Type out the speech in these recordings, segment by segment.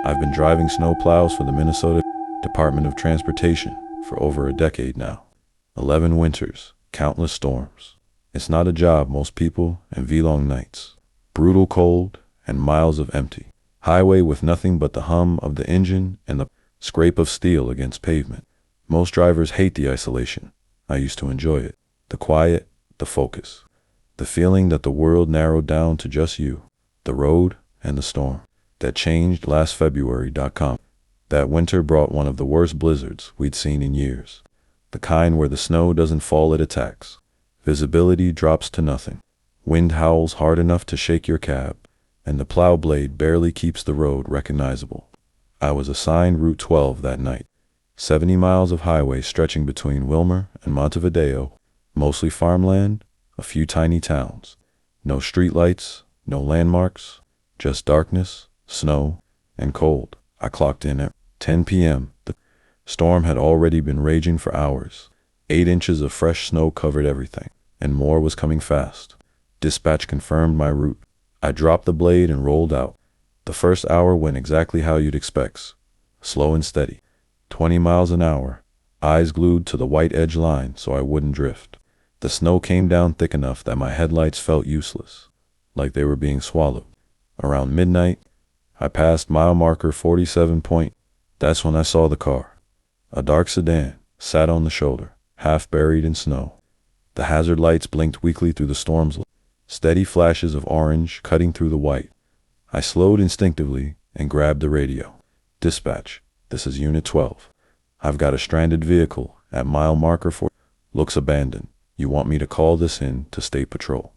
I've been driving snow plows for the Minnesota Department of Transportation for over a decade now. 11 winters, countless storms. It's not a job, most people, and V-long nights. Brutal cold and miles of empty highway with nothing but the hum of the engine and the scrape of steel against pavement. Most drivers hate the isolation. I used to enjoy it. The quiet, the focus. The feeling that the world narrowed down to just you, the road, and the storm. That changed last February.com. That winter brought one of the worst blizzards we'd seen in years. The kind where the snow doesn't fall, it attacks. Visibility drops to nothing. Wind howls hard enough to shake your cab, and the plow blade barely keeps the road recognizable. I was assigned Route 12 that night. 70 miles of highway stretching between Wilmer and Montevideo, mostly farmland, a few tiny towns. No streetlights, no landmarks, just darkness, snow, and cold. I clocked in at 10 p.m. The storm had already been raging for hours. 8 inches of fresh snow covered everything, and more was coming fast. Dispatch confirmed my route. I dropped the blade and rolled out. The first hour went exactly how you'd expect. Slow and steady. 20 miles an hour, eyes glued to the white edge line so I wouldn't drift. The snow came down thick enough that my headlights felt useless, like they were being swallowed. Around midnight, I passed mile marker 47 point. That's when I saw the car. A dark sedan sat on the shoulder, half buried in snow. The hazard lights blinked weakly through the storm's light, steady flashes of orange cutting through the white. I slowed instinctively and grabbed the radio. Dispatch, this is Unit 12. I've got a stranded vehicle at mile marker 4. Looks abandoned. You want me to call this in to State Patrol?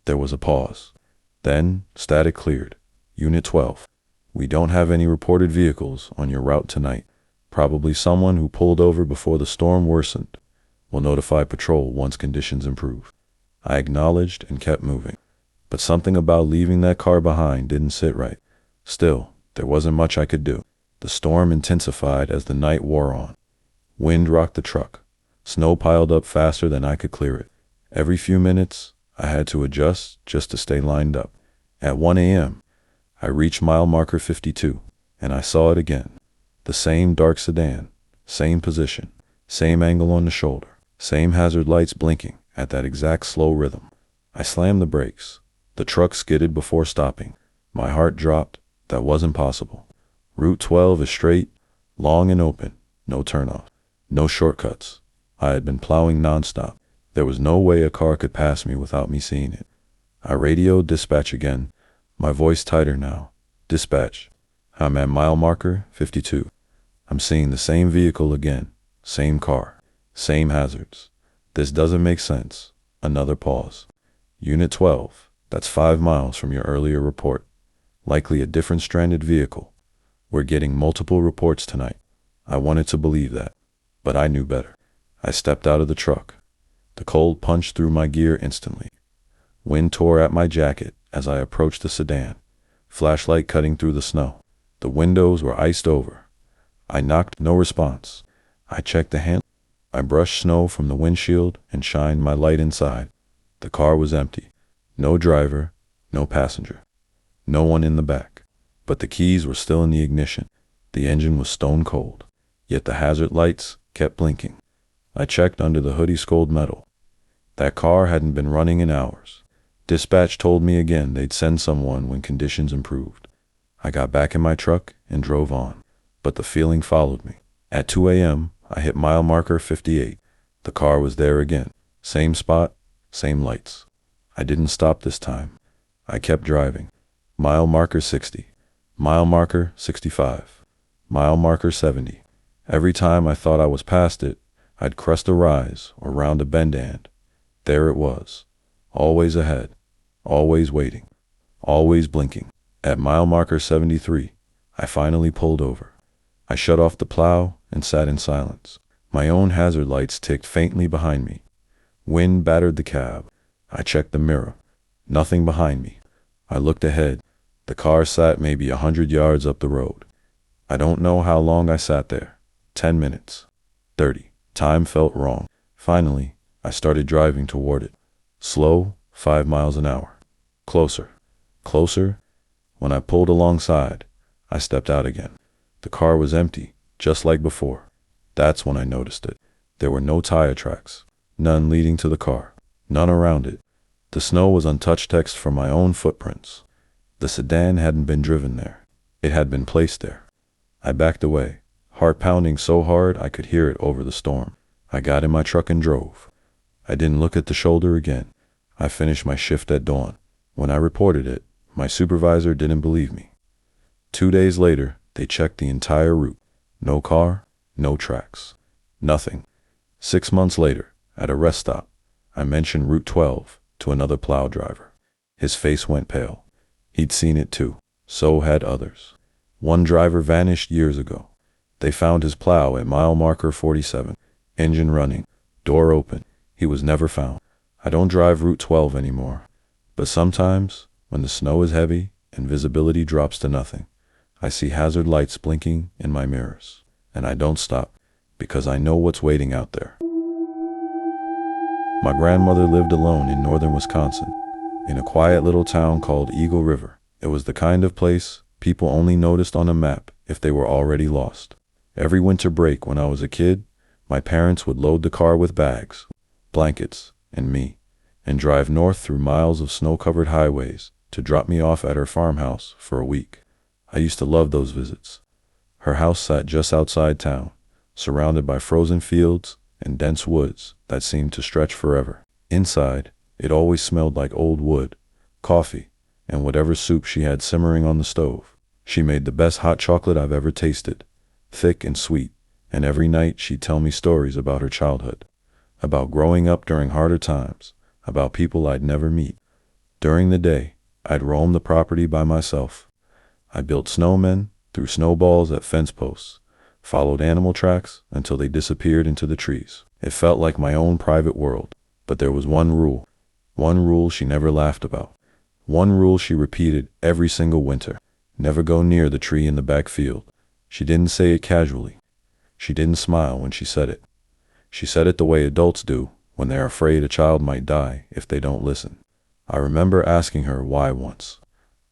There was a pause. Then, static cleared. Unit 12. We don't have any reported vehicles on your route tonight. Probably someone who pulled over before the storm worsened. We'll notify patrol once conditions improve. I acknowledged and kept moving. But something about leaving that car behind didn't sit right. Still, there wasn't much I could do. The storm intensified as the night wore on. Wind rocked the truck. Snow piled up faster than I could clear it. Every few minutes, I had to adjust just to stay lined up. At 1 a.m., I reached mile marker 52, and I saw it again. The same dark sedan, same position, same angle on the shoulder, same hazard lights blinking at that exact slow rhythm. I slammed the brakes. The truck skidded before stopping. My heart dropped. That wasn't possible. Route 12 is straight, long and open, no turnoff, no shortcuts. I had been plowing nonstop. There was no way a car could pass me without me seeing it. I radioed dispatch again, my voice tighter now. Dispatch, I'm at mile marker 52. I'm seeing the same vehicle again, same car, same hazards. This doesn't make sense. Another pause. Unit 12, that's 5 miles from your earlier report. Likely a different stranded vehicle. We're getting multiple reports tonight. I wanted to believe that, but I knew better. I stepped out of the truck. The cold punched through my gear instantly. Wind tore at my jacket as I approached the sedan, flashlight cutting through the snow. The windows were iced over. I knocked, no response. I checked the handle. I brushed snow from the windshield and shined my light inside. The car was empty. No driver, no passenger. No one in the back. But the keys were still in the ignition. The engine was stone cold. Yet the hazard lights kept blinking. I checked under the hoodie's cold metal. That car hadn't been running in hours. Dispatch told me again they'd send someone when conditions improved. I got back in my truck and drove on. But the feeling followed me. At 2 a.m., I hit mile marker 58. The car was there again. Same spot, same lights. I didn't stop this time. I kept driving. Mile marker 60. Mile marker 65. Mile marker 70. Every time I thought I was past it, I'd crest a rise or round a bend and there it was. Always ahead. Always waiting. Always blinking. At mile marker 73, I finally pulled over. I shut off the plow and sat in silence. My own hazard lights ticked faintly behind me. Wind battered the cab. I checked the mirror. Nothing behind me. I looked ahead. The car sat maybe 100 yards up the road. I don't know how long I sat there. 10 minutes. 30. Time felt wrong. Finally, I started driving toward it. Slow, 5 miles an hour. Closer. Closer. When I pulled alongside, I stepped out again. The car was empty, just like before. That's when I noticed it. There were no tire tracks, none leading to the car, none around it. The snow was untouched text from my own footprints. The sedan hadn't been driven there. It had been placed there. I backed away, heart pounding so hard I could hear it over the storm. I got in my truck and drove. I didn't look at the shoulder again. I finished my shift at dawn. When I reported it, my supervisor didn't believe me. 2 days later, they checked the entire route. No car, no tracks, nothing. 6 months later, at a rest stop, I mentioned Route 12 to another plow driver. His face went pale. He'd seen it too. So had others. One driver vanished years ago. They found his plow at mile marker 47. Engine running, door open. He was never found. I don't drive Route 12 anymore. But sometimes, when the snow is heavy and visibility drops to nothing, I see hazard lights blinking in my mirrors. And I don't stop, because I know what's waiting out there. My grandmother lived alone in northern Wisconsin, in a quiet little town called Eagle River. It was the kind of place people only noticed on a map if they were already lost. Every winter break when I was a kid, my parents would load the car with bags, blankets, and me, and drive north through miles of snow-covered highways to drop me off at her farmhouse for a week. I used to love those visits. Her house sat just outside town, surrounded by frozen fields and dense woods that seemed to stretch forever. Inside, it always smelled like old wood, coffee, and whatever soup she had simmering on the stove. She made the best hot chocolate I've ever tasted, thick and sweet, and every night she'd tell me stories about her childhood, about growing up during harder times, about people I'd never meet. During the day, I'd roam the property by myself. I built snowmen, threw snowballs at fence posts, followed animal tracks until they disappeared into the trees. It felt like my own private world, but there was one rule she never laughed about. One rule she repeated every single winter: never go near the tree in the back field. She didn't say it casually. She didn't smile when she said it. She said it the way adults do when they're afraid a child might die if they don't listen. I remember asking her why once.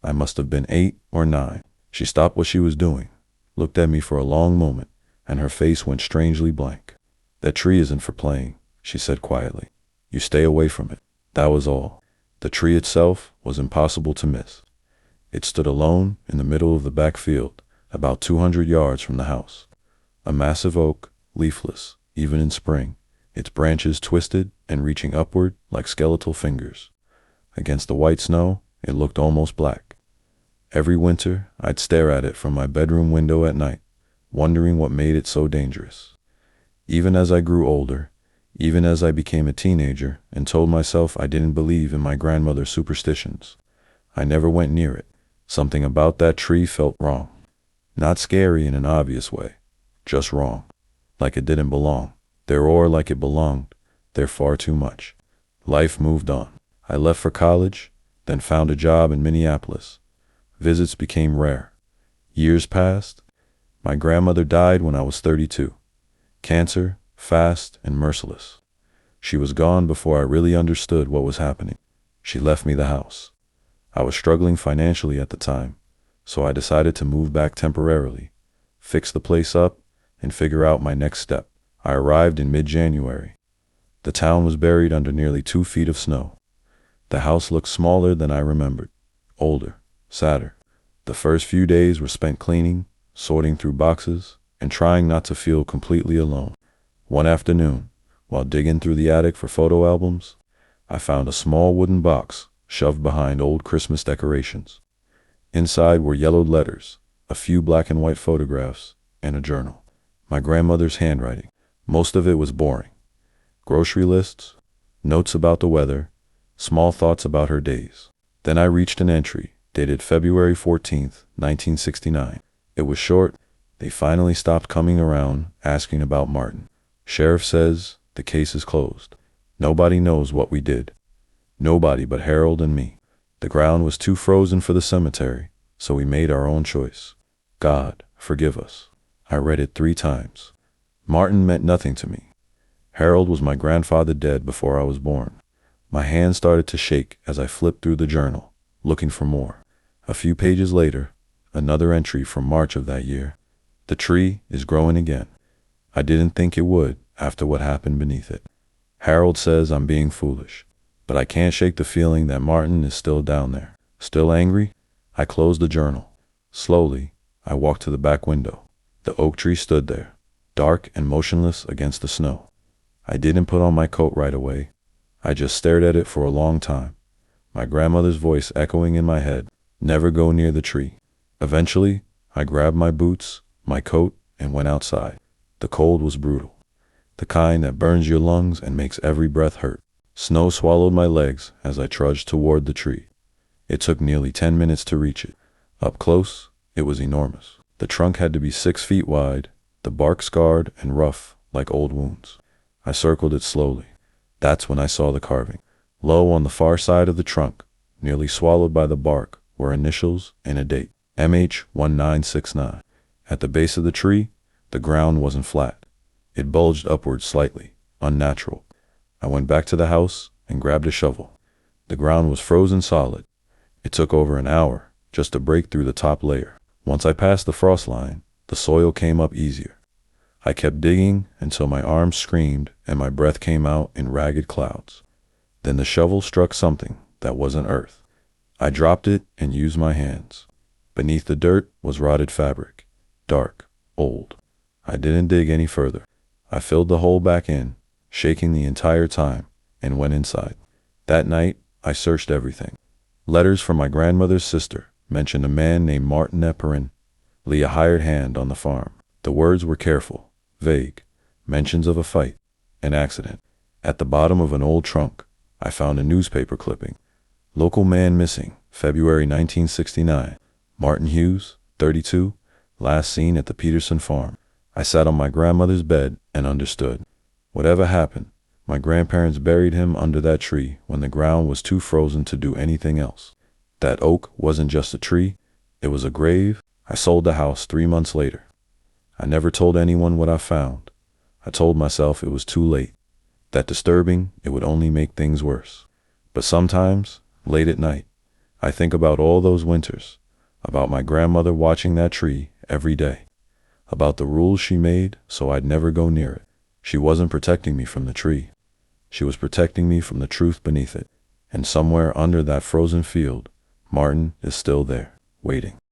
I must have been 8 or 9. She stopped what she was doing, looked at me for a long moment, and her face went strangely blank. "That tree isn't for playing," she said quietly. "You stay away from it." That was all. The tree itself was impossible to miss. It stood alone in the middle of the back field, about 200 yards from the house. A massive oak, leafless, even in spring, its branches twisted and reaching upward like skeletal fingers. Against the white snow, it looked almost black. Every winter, I'd stare at it from my bedroom window at night, wondering what made it so dangerous. Even as I grew older, even as I became a teenager and told myself I didn't believe in my grandmother's superstitions, I never went near it. Something about that tree felt wrong. Not scary in an obvious way, just wrong. Like it didn't belong there, or like it belonged there far too much. Life moved on. I left for college, then found a job in Minneapolis. Visits became rare. Years passed. My grandmother died when I was 32. Cancer, fast and merciless. She was gone before I really understood what was happening. She left me the house. I was struggling financially at the time, so I decided to move back temporarily, fix the place up, and figure out my next step. I arrived in mid-January. The town was buried under nearly 2 feet of snow. The house looked smaller than I remembered, older, sadder. The first few days were spent cleaning, sorting through boxes, and trying not to feel completely alone. One afternoon, while digging through the attic for photo albums, I found a small wooden box shoved behind old Christmas decorations. Inside were yellowed letters, a few black and white photographs, and a journal. My grandmother's handwriting. Most of it was boring. Grocery lists, notes about the weather, small thoughts about her days. Then I reached an entry, dated February 14th, 1969. It was short. "They finally stopped coming around asking about Martin. Sheriff says the case is closed. Nobody knows what we did. Nobody but Harold and me. The ground was too frozen for the cemetery, so we made our own choice. God, forgive us." I read it 3 times. Martin meant nothing to me. Harold was my grandfather, dead before I was born. My hand started to shake as I flipped through the journal, looking for more. A few pages later, Another entry from March of that year. The tree is growing again. I didn't think it would after what happened beneath it. Harold says I'm being foolish, but I can't shake the feeling that Martin is still down there. Still angry? I closed the journal. Slowly, I walked to the back window. The oak tree stood there, dark and motionless against the snow. I didn't put on my coat right away. I just stared at it for a long time, my grandmother's voice echoing in my head, "Never go near the tree." Eventually, I grabbed my boots, my coat, and went outside. The cold was brutal, the kind that burns your lungs and makes every breath hurt. Snow swallowed my legs as I trudged toward the tree. It took nearly 10 minutes to reach it. Up close, it was enormous. The trunk had to be 6 feet wide, the bark scarred and rough like old wounds. I circled it slowly. That's when I saw the carving. Low on the far side of the trunk, nearly swallowed by the bark, were initials and a date. MH1969. At the base of the tree, the ground wasn't flat. It bulged upward slightly, unnatural. I went back to the house and grabbed a shovel. The ground was frozen solid. It took over an hour just to break through the top layer. Once I passed the frost line, the soil came up easier. I kept digging until my arms screamed and my breath came out in ragged clouds. Then the shovel struck something that wasn't earth. I dropped it and used my hands. Beneath the dirt was rotted fabric, dark, old. I didn't dig any further. I filled the hole back in, shaking the entire time, and went inside. That night, I searched everything. Letters from my grandmother's sister mentioned a man named Martin Epperin, a hired hand on the farm. The words were careful, vague, mentions of a fight, an accident. At the bottom of an old trunk, I found a newspaper clipping. Local man missing, February 1969. Martin Hughes, 32, last seen at the Peterson farm. I sat on my grandmother's bed and understood. Whatever happened, my grandparents buried him under that tree when the ground was too frozen to do anything else. That oak wasn't just a tree, it was a grave. I sold the house 3 months later. I never told anyone what I found. I told myself it was too late, that disturbing it would only make things worse. But sometimes, late at night, I think about all those winters, about my grandmother watching that tree every day, about the rules she made so I'd never go near it. She wasn't protecting me from the tree. She was protecting me from the truth beneath it. And somewhere under that frozen field, Martin is still there, waiting.